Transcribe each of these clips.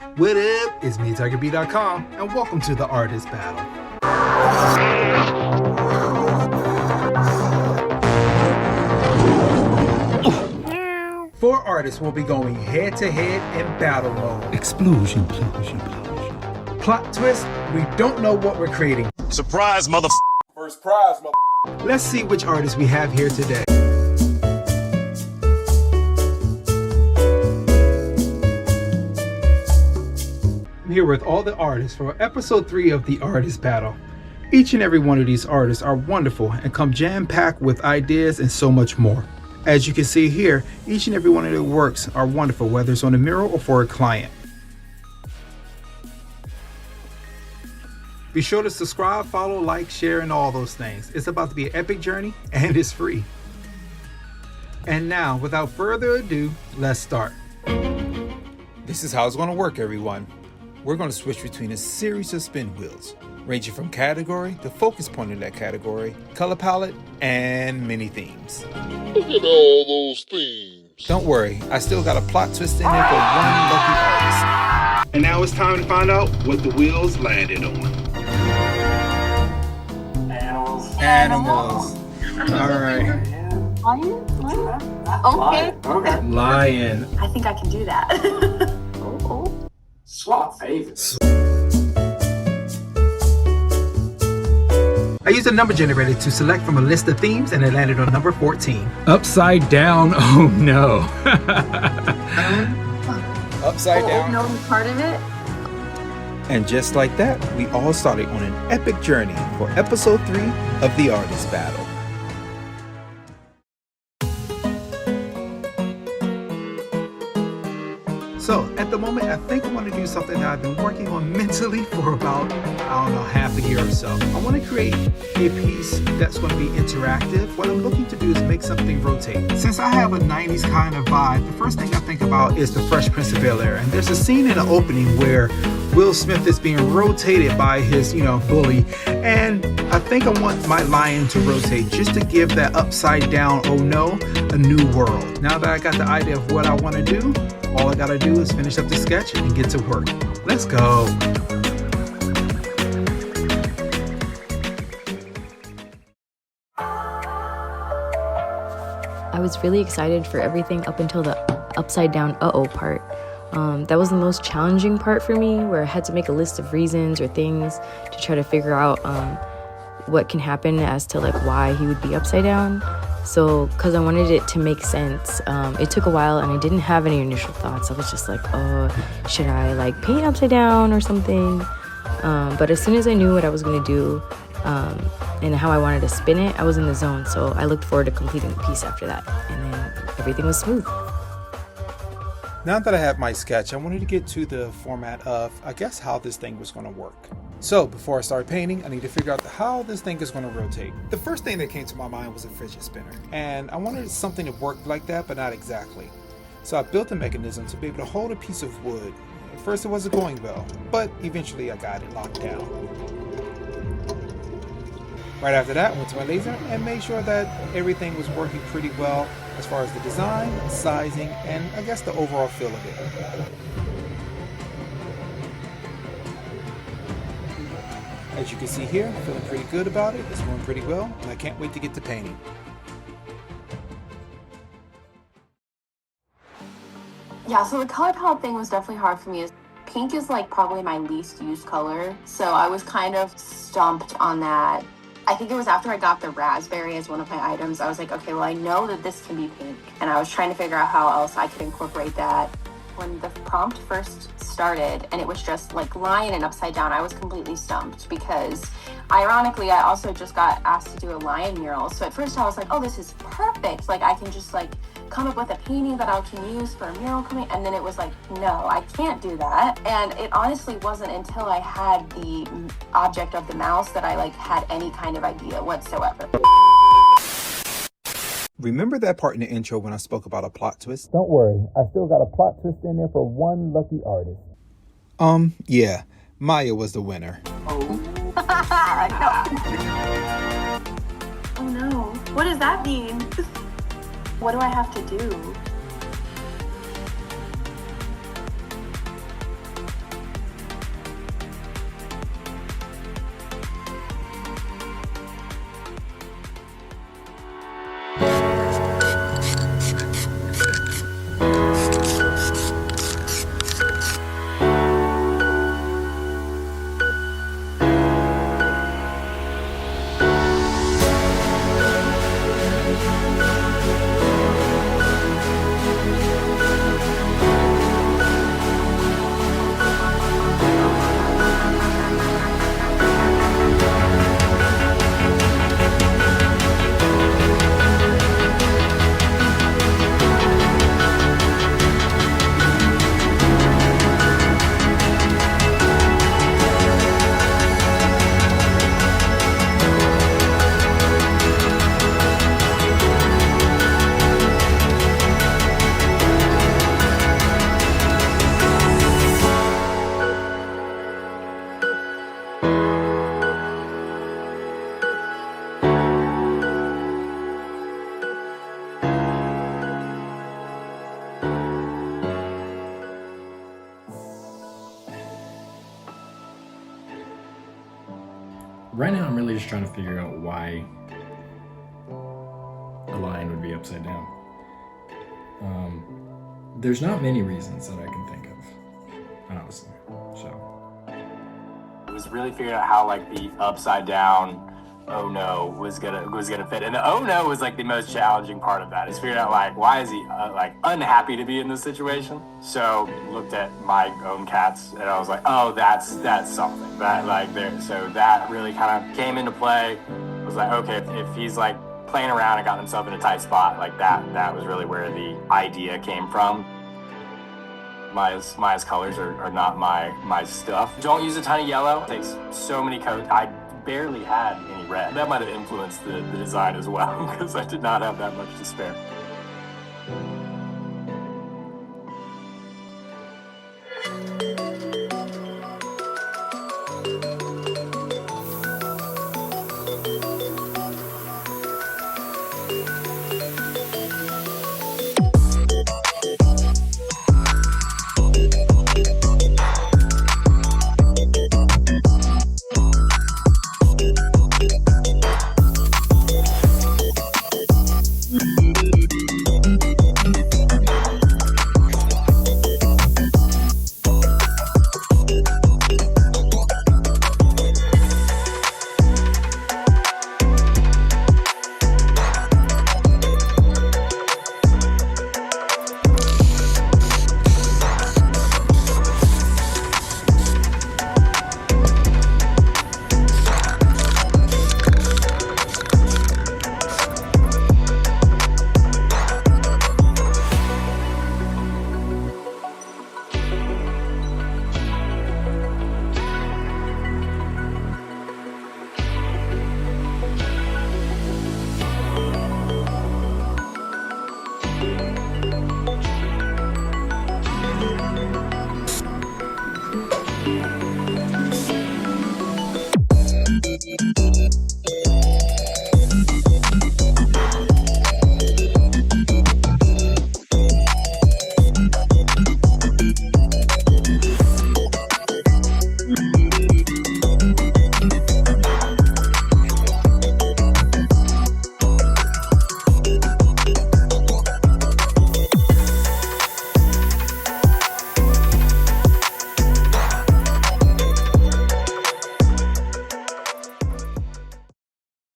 What up? It's me, Tyger-B.com, and welcome to the Artist Battle. 4 artists will be going head-to-head in battle mode. Explosion. Plot twist, we don't know what we're creating. Surprise, mother. First prize, mother. Let's see which artists we have here today. I'm here with all the artists for episode 3 of the Artist Battle. Each and every one of these artists are wonderful and come jam-packed with ideas and so much more. As you can see here, each and every one of their works are wonderful, whether it's on a mural or for a client. Be sure to subscribe, follow, like, share, and all those things. It's about to be an epic journey, and it's free. And now, without further ado, let's start. This is how it's going to work, everyone. We're going to switch between a series of spin wheels, ranging from category to focus point of that category, color palette, and many themes. Look at all those themes. Don't worry, I still got a plot twist in there for one lucky artist. And now it's time to find out what the wheels landed on. Animals. All right. Lion? Okay. Lion. I think I can do that. Swap favorites. I used a number generator to select from a list of themes, and it landed on number 14. Upside down. Oh no. Upside down. No part of it. And just like that, we all started on an epic journey for episode 3 of the Artist Battle. So, at the moment, I think I want to do something that I've been working on mentally for about, half a year or so. I want to create a piece that's going to be interactive. What I'm looking to do is make something rotate. Since I have a 90s kind of vibe, the first thing I think about is the Fresh Prince of Bel-Air. And there's a scene in the opening where Will Smith is being rotated by his, bully. And I think I want my lion to rotate just to give that upside down, oh no, a new world. Now that I got the idea of what I want to do, all I gotta do is finish up the sketch and get to work. Let's go. I was really excited for everything up until the upside down uh-oh part. That was the most challenging part for me, where I had to make a list of reasons or things to try to figure out what can happen as to why he would be upside down. So, because I wanted it to make sense, it took a while and I didn't have any initial thoughts. I was just like, oh, should I paint upside down or something? But as soon as I knew what I was going to do and how I wanted to spin it, I was in the zone. So I looked forward to completing the piece after that. And then everything was smooth. Now that I have my sketch, I wanted to get to the format of, how this thing was going to work. So before I start painting, I need to figure out how this thing is going to rotate. The first thing that came to my mind was a fidget spinner. And I wanted something to work like that, but not exactly. So I built a mechanism to be able to hold a piece of wood. At first it wasn't going well, but eventually I got it locked down. Right after that, I went to my laser and made sure that everything was working pretty well as far as the design, sizing, and the overall feel of it. As you can see here, I'm feeling pretty good about it. It's going pretty well, and I can't wait to get to painting. Yeah, so the color palette thing was definitely hard for me. Pink is probably my least used color, so I was kind of stumped on that. I think it was after I got the raspberry as one of my items, I was like, okay, well, I know that this can be pink, and I was trying to figure out how else I could incorporate that. When the prompt first started and it was just lion and upside down, I was completely stumped because ironically I also just got asked to do a lion mural. So at first I was like, oh, this is perfect. I can just come up with a painting that I can use for a mural coming. And then it was no, I can't do that. And it honestly wasn't until I had the object of the mouse that I had any kind of idea whatsoever. Remember that part in the intro when I spoke about a plot twist? Don't worry, I still got a plot twist in there for one lucky artist. Yeah, Maya was the winner. Oh no, what does that mean? What do I have to do? Right now I'm really just trying to figure out why a lion would be upside down. There's not many reasons that I can think of, honestly. So it was really figuring out how like the upside down oh no was gonna fit, and the oh no was like the most challenging part of that. Is figuring out like why is he like unhappy to be in this situation. So looked at my own cats and I was like, oh, that's something that like there. So that really kind of came into play. I was like, okay, if he's like playing around and got himself in a tight spot, like that was really where the idea came from. Maya's colors are not my stuff. Don't use a ton of yellow. It takes so many coats. I barely had any red. That might have influenced the design as well, because I did not have that much to spare.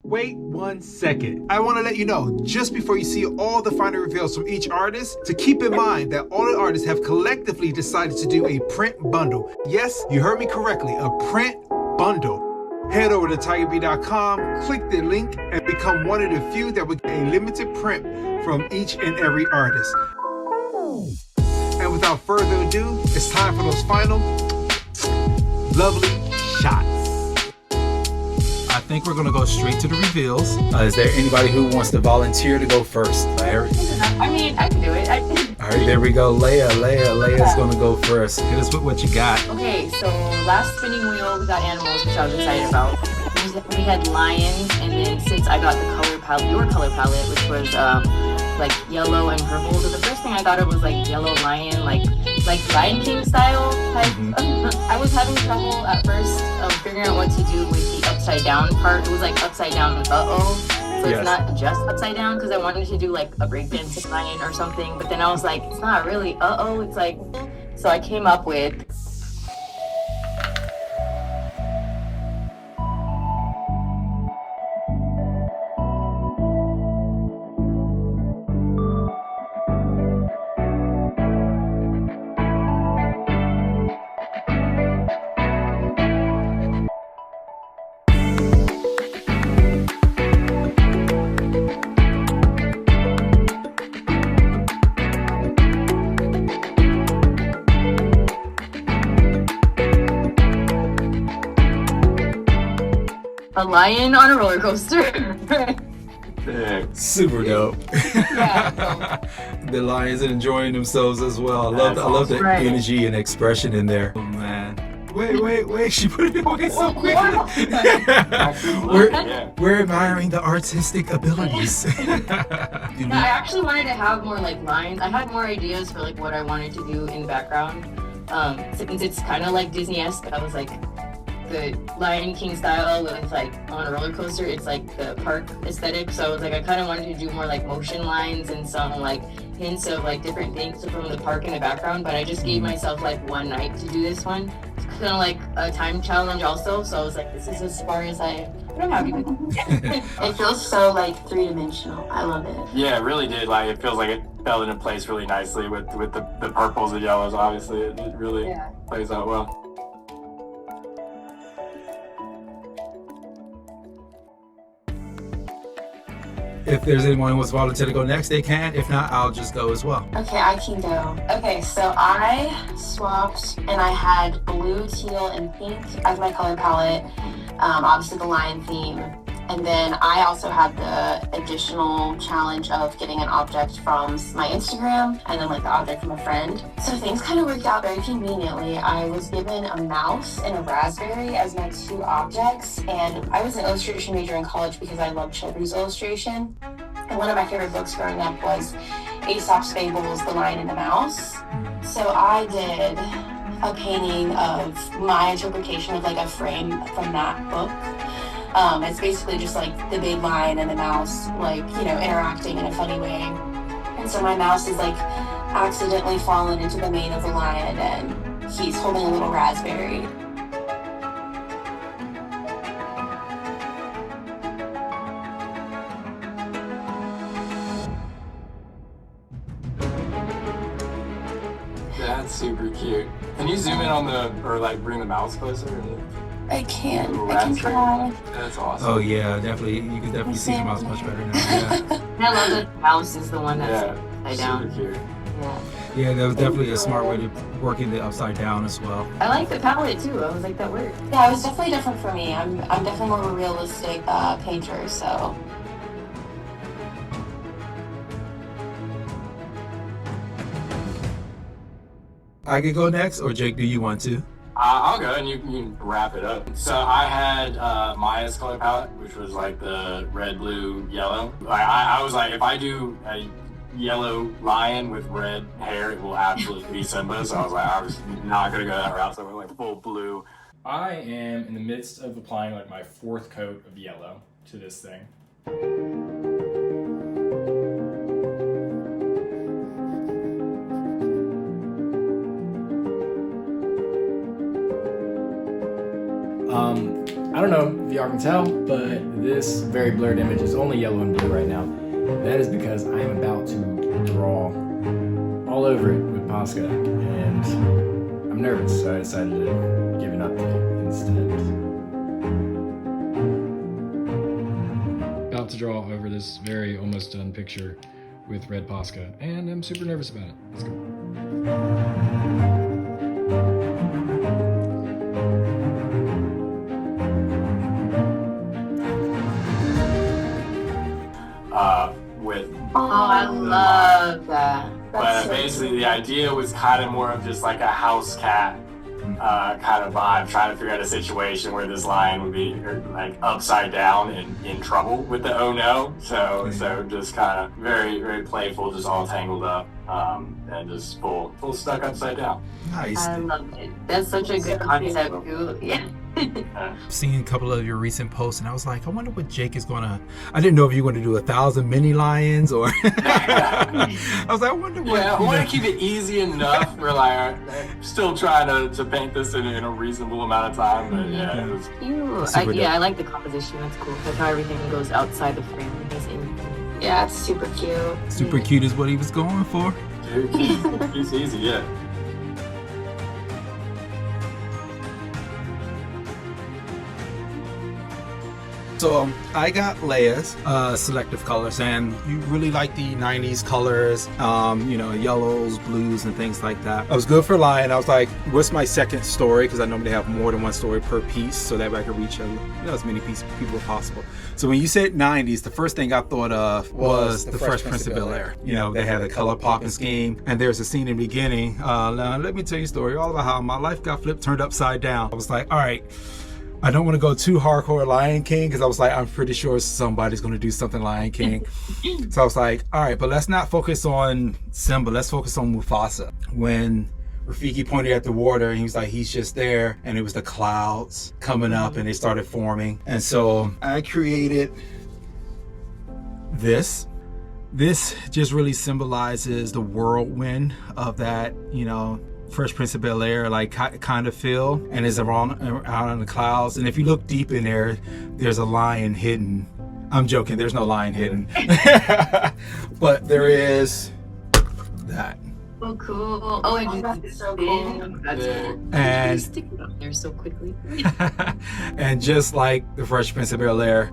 Wait 1 second. I want to let you know, just before you see all the final reveals from each artist, to keep in mind that all the artists have collectively decided to do a print bundle. Yes, you heard me correctly, a print bundle. Head over to Tyger-B.com, click the link, and become one of the few that will get a limited print from each and every artist. And without further ado, it's time for those final lovely shots. I think we're gonna go straight to the reveals. Is there anybody who wants to volunteer to go first? Larry? I mean, I can do it. All right, there we go. Leah's gonna go first. Hit us with what you got. Okay, so last spinning wheel we got animals, which I was excited about. We had lions, and then since I got the color palette, your color palette, which was like yellow and purple. So the first thing I thought of was like yellow lion, like Lion King style type. I was having trouble at first figuring out what to do with the upside down part. It was like upside down uh-oh. So it's not just upside down, because I wanted to do like a breakdancing lion or something. But then I was like, it's not really uh-oh. It's like, so I came up with a lion on a roller coaster. Super dope. Yeah. The lions are enjoying themselves as well. I love the energy and expression in there. Oh man. Wait, she put it away so quickly. We're admiring the artistic abilities. I actually wanted to have more like lines. I had more ideas for like what I wanted to do in the background. Since it's kind of like Disney-esque, I was like, the Lion King style with like on a roller coaster. It's like the park aesthetic. So it's like I kind of wanted to do more like motion lines and some like hints of like different things from the park in the background. But I just gave myself like one night to do this one. It's kind of like a time challenge also. So I was like, this is as far as I'm happy with it. It feels so like three-dimensional. I love it. Yeah, it really did. Like, it feels like it fell into place really nicely with the purples and yellows. Obviously, it really plays out well. If there's anyone who wants to volunteer to go next, they can. If not, I'll just go as well. Okay, I can go. Okay, so I swapped and I had blue, teal, and pink as my color palette. Obviously the lion theme. And then I also had the additional challenge of getting an object from my Instagram and then like the object from a friend. So things kind of worked out very conveniently. I was given a mouse and a raspberry as my two objects. And I was an illustration major in college because I love children's illustration. And one of my favorite books growing up was Aesop's Fables, The Lion and the Mouse. So I did a painting of my interpretation of like a frame from that book. It's basically just like the big lion and the mouse, like, you know, interacting in a funny way. And so my mouse is like accidentally fallen into the mane of the lion and he's holding a little raspberry. That's super cute. Can you zoom in on or like bring the mouse closer? I can try. That's awesome. Oh yeah, definitely. You can definitely see the mouse much better now. Yeah. I love that the mouse is the one that's upside down. Super cute. Yeah, that was definitely a smart way to work in the upside down as well. I like the palette too. I was like, that worked. Yeah, it was definitely different for me. I'm definitely more of a realistic painter, so. I could go next, or Jake, do you want to? I'll go and you can wrap it up. So I had Maya's color palette, which was like the red, blue, yellow. I was like, if I do a yellow lion with red hair, it will absolutely be Simba. So I was like, I was not gonna go that route. So I went like full blue. I am in the midst of applying like my fourth coat of yellow to this thing. I don't know if y'all can tell, but this very blurred image is only yellow and blue right now. That is because I am about to draw all over it with Posca, and I'm nervous, so I decided to give an update instead. About to draw over this very almost done picture with red Posca, and I'm super nervous about it. Let's go. Oh, I love that. But basically the idea was kind of more of just like a house cat kind of vibe, trying to figure out a situation where this lion would be like upside down and in trouble with the oh no. So just kind of very, very playful, just all tangled up and just full stuck upside down. Nice. I love it. That's such a good concept too. Yeah. I've seen a couple of your recent posts and I was like, I wonder what Jake is gonna. I didn't know if you were gonna do 1,000 mini lions or. I was like, I wonder what. Yeah, I want to keep it easy enough. We're like, I'm still trying to paint this in a reasonable amount of time, but yeah, it was. I like the composition. That's cool. Like how everything goes outside the frame. Yeah, it's super cute. Super cute is what he was going for. Dude, it's easy, yeah. So I got Leia's selective colors, and you really like the 90s colors, you know, yellows, blues, and things like that. I was good for lion. I was like, what's my second story? Because I normally have more than one story per piece, so that way I can reach as many people as possible. So when you said 90s, the first thing I thought of was the Fresh Prince of Bel-Air. You know, they had a color popping scheme, and there's a scene in the beginning. Now, let me tell you a story all about how my life got turned upside down. I was like, all right. I don't want to go too hardcore Lion King because I was like, I'm pretty sure somebody's going to do something Lion King. So I was like, all right, but let's not focus on Simba. Let's focus on Mufasa. When Rafiki pointed at the water and he was like, he's just there. And it was the clouds coming up and they started forming. And so I created this. This just really symbolizes the whirlwind of that, you know, Fresh Prince of Bel-Air, like kind of feel, and it's around out in the clouds. And if you look deep in there, there's a lion hidden. I'm joking, there's no lion hidden. But there is that. Oh, cool. Oh, and it's so cool. That's cool. And stick it up there so quickly. and just like the Fresh Prince of Bel-Air.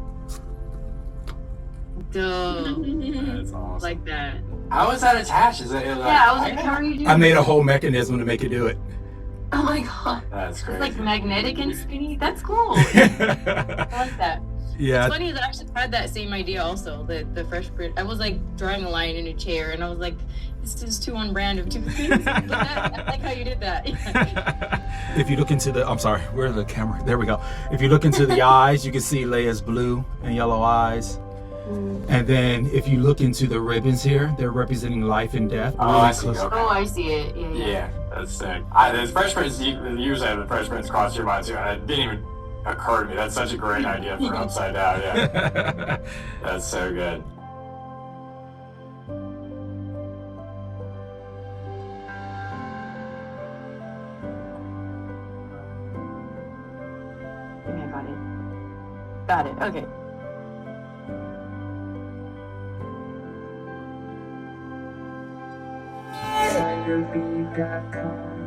Duh. That's awesome. Like that. How is that attached? Is it like, Yeah, I was like, how are you doing? I made a whole mechanism to make it do it. Oh my god. That's crazy. It's like magnetic and spinny. That's cool. I like that. Yeah. It's funny that I actually had that same idea also, the Fresh Prince. I was like drawing a lion in a chair and I was like, this is too on brand of two things. But I like how you did that. If you look into the, I'm sorry, where's the camera? There we go. If you look into the eyes, you can see Leia's blue and yellow eyes. And then if you look into the ribbons here, they're representing life and death. Oh, I see. Close. Okay. Oh, I see it. Yeah, yeah. Yeah, that's sick. The Fresh Prince, usually have the Fresh Prince cross your mind too, and it didn't even occur to me. That's such a great idea for Upside Down. Yeah, that's so good. Okay, got it. Got it. Okay. Tyger-B.com